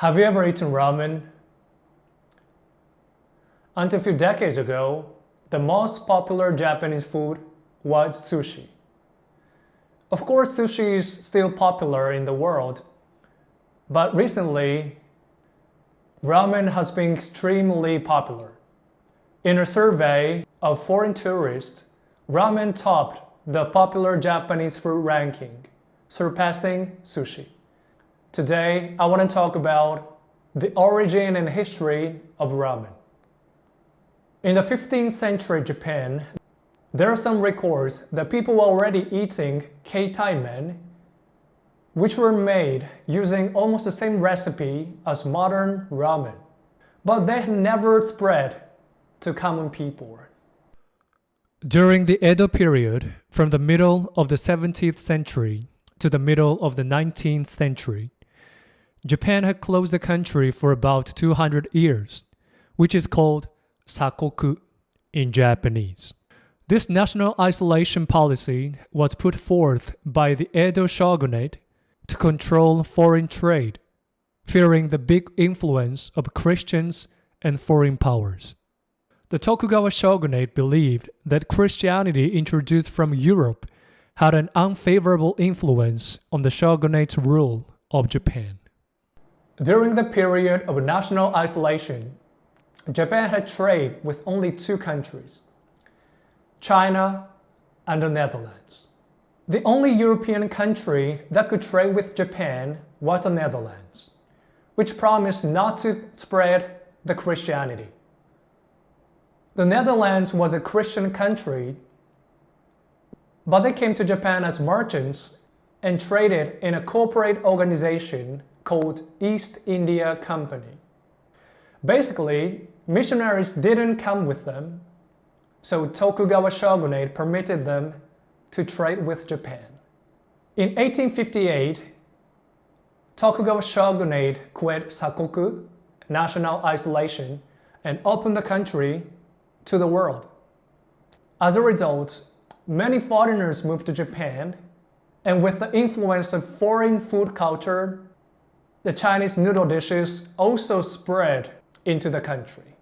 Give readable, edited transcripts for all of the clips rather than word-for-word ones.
Have you ever eaten ramen? Until a few decades ago, the most popular Japanese food was sushi. Of course, sushi is still popular in the world, but recently, ramen has been extremely popular. In a survey of foreign tourists, ramen topped the popular Japanese food ranking, surpassing sushi. Today, I want to talk about the origin and history of ramen. In the 15th century Japan, there are some records that people were already eating keitai men, which were made using almost the same recipe as modern ramen, but they had never spread to common people. During the Edo period, from the middle of the 17th century to the middle of the 19th century, Japan had closed the country for about 200 years, which is called sakoku in Japanese. This national isolation policy was put forth by the Edo shogunate to control foreign trade, fearing the big influence of Christians and foreign powers. The Tokugawa shogunate believed that Christianity introduced from Europe had an unfavorable influence on the shogunate's rule of Japan. During the period of national isolation, Japan had trade with only two countries, China and the Netherlands. The only European country that could trade with Japan was the Netherlands, which promised not to spread the Christianity. The Netherlands was a Christian country, but they came to Japan as merchants and traded in a corporate organization called East India Company. Basically, missionaries didn't come with them, so Tokugawa shogunate permitted them to trade with Japan. In 1858, Tokugawa shogunate quit sakoku, national isolation, and opened the country to the world. As a result, many foreigners moved to Japan, and with the influence of foreign food culture, the Chinese noodle dishes also spread into the country.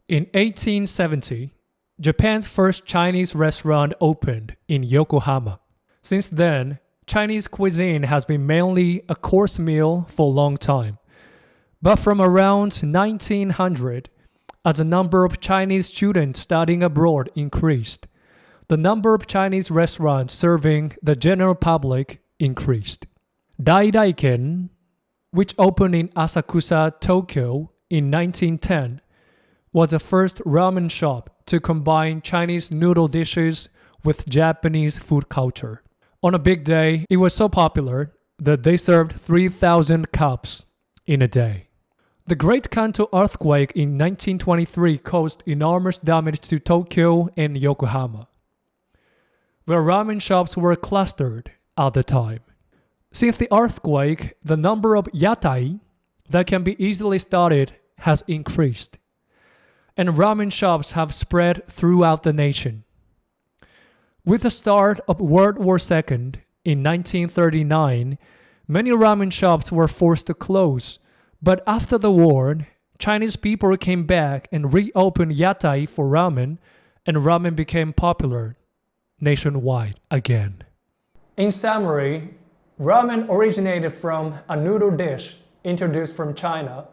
In 1870, Japan's first Chinese restaurant opened in Yokohama. Since then, Chinese cuisine has been mainly a course meal for a long time. But from around 1900, as the number of Chinese students studying abroad increased, the number of Chinese restaurants serving the general public increased. Daidaiken, which opened in Asakusa, Tokyo in 1910, was the first ramen shop to combine Chinese noodle dishes with Japanese food culture. On a big day, it was so popular that they served 3,000 cups in a day. The Great Kanto earthquake in 1923 caused enormous damage to Tokyo and Yokohama, where ramen shops were clustered at the time. Since the earthquake, the number of yatai that can be easily started has increased, and ramen shops have spread throughout the nation. With the start of World War II in 1939, many ramen shops were forced to close, but after the war, Chinese people came back and reopened yatai for ramen, and ramen became popular nationwide again. In summary, ramen originated from a noodle dish introduced from China,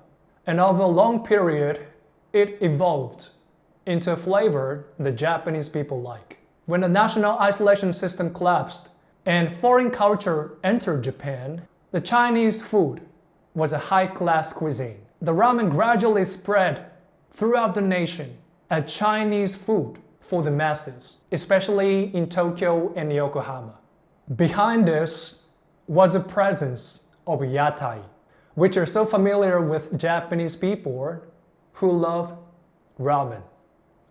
and over a long period, it evolved into a flavor the Japanese people like. When the national isolation system collapsed and foreign culture entered Japan, the Chinese food was a high-class cuisine. The ramen gradually spread throughout the nation as Chinese food for the masses, especially in Tokyo and Yokohama. Behind this was the presence of yatai, which are so familiar with Japanese people who love ramen.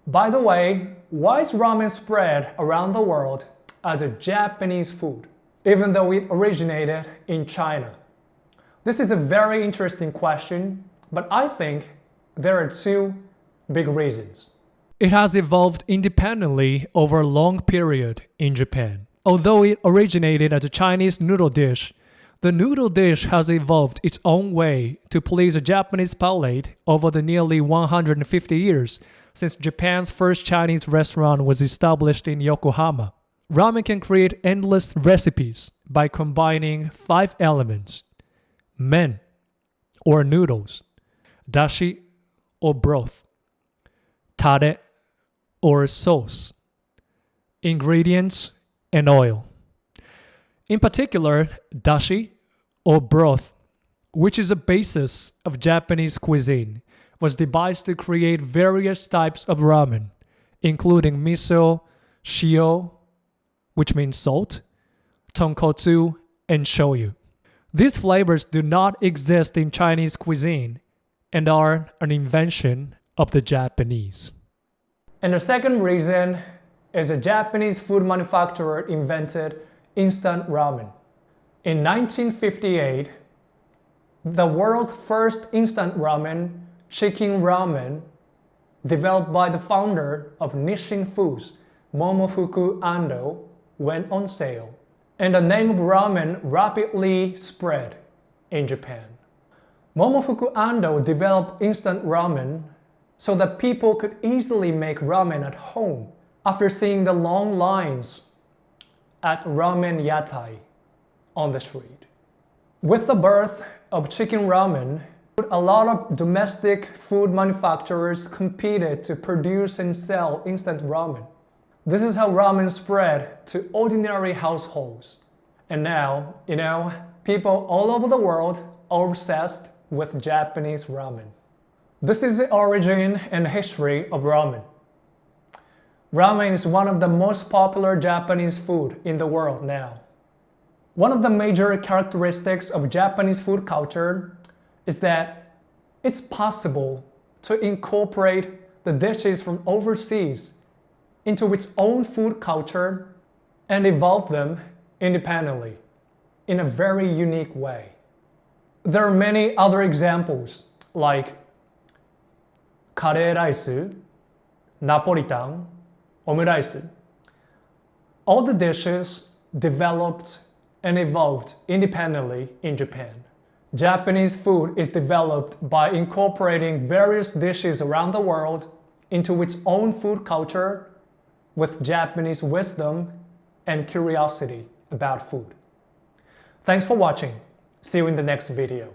By the way, why is ramen spread around the world as a Japanese food, even though it originated in China? This is a very interesting question, but I think there are two big reasons. It has evolved independently over a long period in Japan. Although it originated as a Chinese noodle dish, The noodle dish has evolved its own way to please a Japanese palate over the nearly 150 years since Japan's first Chinese restaurant was established in Yokohama. Ramen can create endless recipes by combining 5 elements: men, or noodles, dashi, or broth, tare, or sauce, ingredients, and oil. In particular, dashi, or broth, which is a basis of Japanese cuisine, was devised to create various types of ramen, including miso, shio, which means salt, tonkotsu, and shoyu. These flavors do not exist in Chinese cuisine and are an invention of the Japanese. And the second reason is a Japanese food manufacturer invented instant ramen. In 1958, the world's first instant ramen, chicken ramen, developed by the founder of Nissin Foods, Momofuku Ando, went on sale, and the name of ramen rapidly spread in Japan. Momofuku Ando developed instant ramen so that people could easily make ramen at home after seeing the long lines at ramen yatai on the street. With the birth of chicken ramen, a lot of domestic food manufacturers competed to produce and sell instant ramen. This is how ramen spread to ordinary households. And now, people all over the world are obsessed with Japanese ramen. This is the origin and history of ramen. Ramen is one of the most popular Japanese food in the world now. One of the major characteristics of Japanese food culture is that it's possible to incorporate the dishes from overseas into its own food culture and evolve them independently in a very unique way. There are many other examples like kare rice, Napolitan, omurice. All the dishes developed and evolved independently in Japan. Japanese food is developed by incorporating various dishes around the world into its own food culture with Japanese wisdom and curiosity about food. Thanks for watching. See you in the next video.